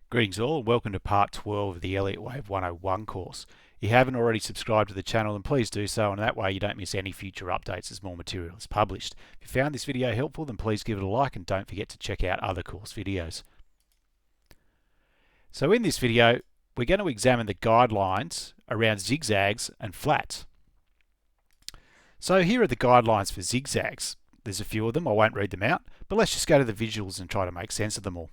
Greetings all, and welcome to part 12 of the Elliott Wave 101 course. If you haven't already subscribed to the channel, then please do so, and that way you don't miss any future updates as more material is published. If you found this video helpful, then please give it a like and don't forget to check out other course videos. So in this video, we're going to examine the guidelines around zigzags and flats. So here are the guidelines for zigzags. There's a few of them, I won't read them out, but let's just go to the visuals and try to make sense of them all.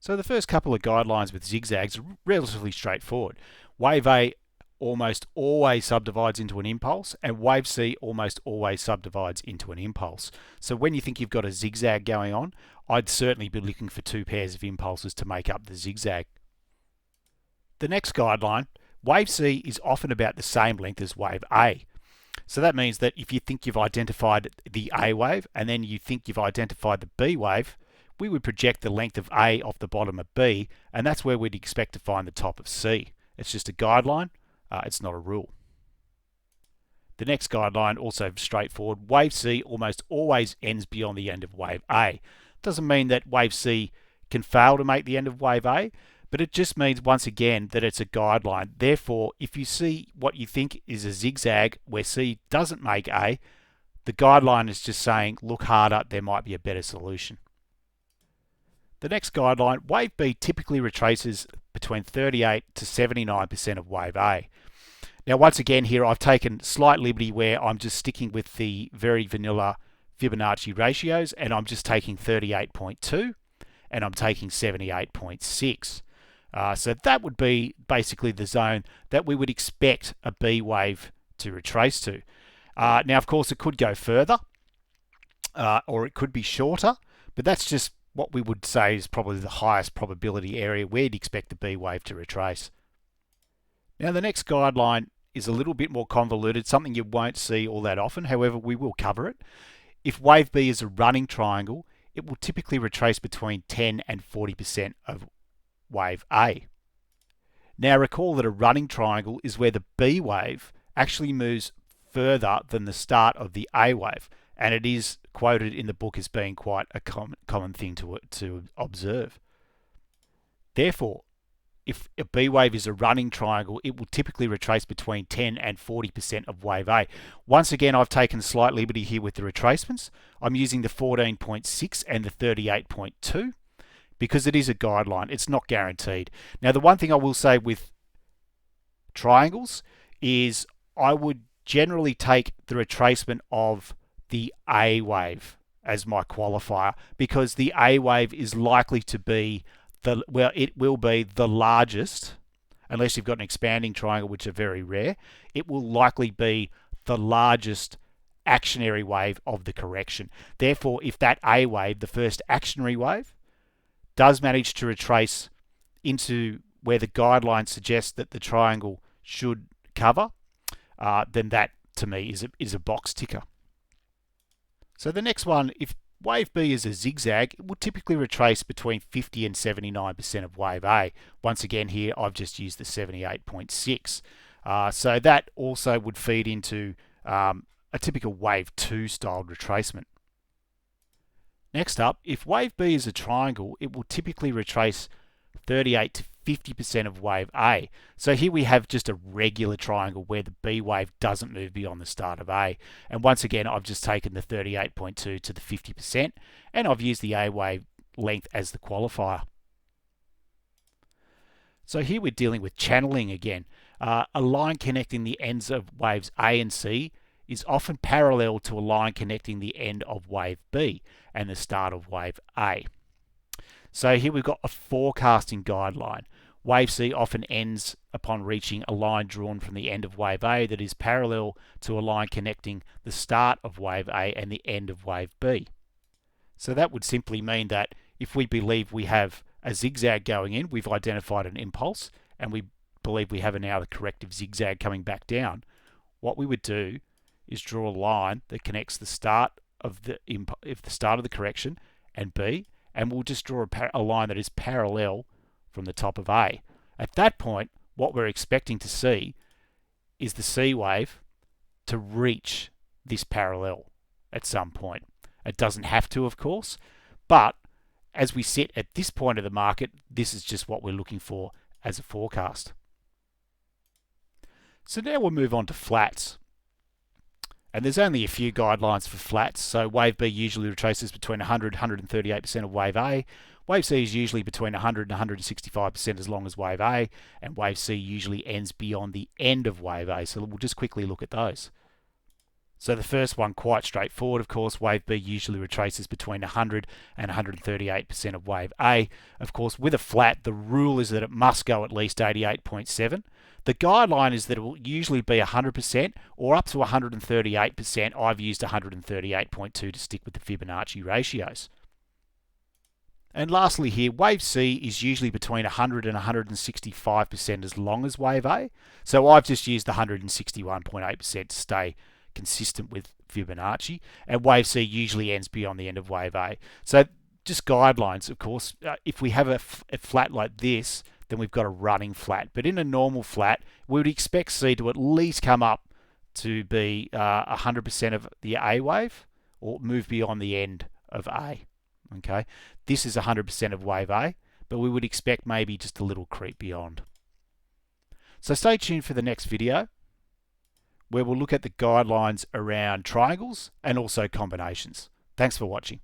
So the first couple of guidelines with zigzags are relatively straightforward. Wave A almost always subdivides into an impulse, and wave C almost always subdivides into an impulse. So when you think you've got a zigzag going on, I'd certainly be looking for two pairs of impulses to make up the zigzag. The next guideline, wave C is often about the same length as wave A. So that means that if you think you've identified the A wave and then you think you've identified the B wave, we would project the length of A off the bottom of B, and that's where we'd expect to find the top of C. It's just a guideline, it's not a rule. The next guideline, also straightforward, wave C almost always ends beyond the end of wave A. Doesn't mean that wave C can fail to make the end of wave A, but it just means once again that it's a guideline. Therefore, if you see what you think is a zigzag where C doesn't make A, the guideline is just saying look harder, there might be a better solution. The next guideline, wave B typically retraces between 38 to 79% of wave A. Now once again here I've taken slight liberty where I'm just sticking with the very vanilla Fibonacci ratios, and I'm just taking 38.2 and I'm taking 78.6. So that would be basically the zone that we would expect a B wave to retrace to. Now of course it could go further or it could be shorter, but that's just what we would say is probably the highest probability area where you'd expect the B wave to retrace. Now the next guideline is a little bit more convoluted, something you won't see all that often, however we will cover it. If wave B is a running triangle, it will typically retrace between 10 and 40% of wave A. Now recall that a running triangle is where the B wave actually moves further than the start of the A wave, and it is quoted in the book as being quite a common thing to observe. Therefore, if a B wave is a running triangle, it will typically retrace between 10 and 40% of wave A. Once again, I've taken slight liberty here with the retracements. I'm using the 14.6 and the 38.2 because it is a guideline. It's not guaranteed. Now, the one thing I will say with triangles is I would generally take the retracement of the A wave as my qualifier, because the A wave is likely to be it will be the largest, unless you've got an expanding triangle, which are very rare. It will likely be the largest actionary wave of the correction. Therefore, if that A wave, the first actionary wave, does manage to retrace into where the guideline suggests that the triangle should cover, then that to me is a box ticker. So the next one, if wave B is a zigzag, it will typically retrace between 50 and 79% of wave A. Once again here, I've just used the 78.6. So that also would feed into a typical wave 2 styled retracement. Next up, if wave B is a triangle, it will typically retrace 38 to 50% of wave A. So here we have just a regular triangle where the B wave doesn't move beyond the start of A. And once again, I've just taken the 38.2 to the 50%, and I've used the A wave length as the qualifier. So here we're dealing with channeling again. A line connecting the ends of waves A and C is often parallel to a line connecting the end of wave B and the start of wave A. So here we've got a forecasting guideline. Wave C often ends upon reaching a line drawn from the end of wave A that is parallel to a line connecting the start of wave A and the end of wave B. So that would simply mean that if we believe we have a zigzag going in, we've identified an impulse, and we believe we have now the corrective zigzag coming back down, what we would do is draw a line that connects the start of the correction and B, and we'll just draw a line that is parallel from the top of A. At that point, what we're expecting to see is the C wave to reach this parallel at some point. It doesn't have to, of course, but as we sit at this point of the market, this is just what we're looking for as a forecast. So now we'll move on to flats. And there's only a few guidelines for flats. So wave B usually retraces between 100 and 138% of wave A. Wave C is usually between 100 and 165% as long as wave A. And wave C usually ends beyond the end of wave A. So we'll just quickly look at those. So the first one, quite straightforward, of course. Wave B usually retraces between 100 and 138% of wave A. Of course, with a flat, the rule is that it must go at least 88.7. The guideline is that it will usually be 100% or up to 138%. I've used 138.2 to stick with the Fibonacci ratios. And lastly here, wave C is usually between 100 and 165% as long as wave A. So I've just used 161.8% to stay consistent with Fibonacci, and wave C usually ends beyond the end of wave A. So just guidelines, of course. If we have a flat like this, then we've got a running flat. But in a normal flat, we would expect C to at least come up to be 100% of the A wave or move beyond the end of A. Okay, this is 100% of wave A, but we would expect maybe just a little creep beyond. So stay tuned for the next video, where we'll look at the guidelines around triangles and also combinations. Thanks for watching.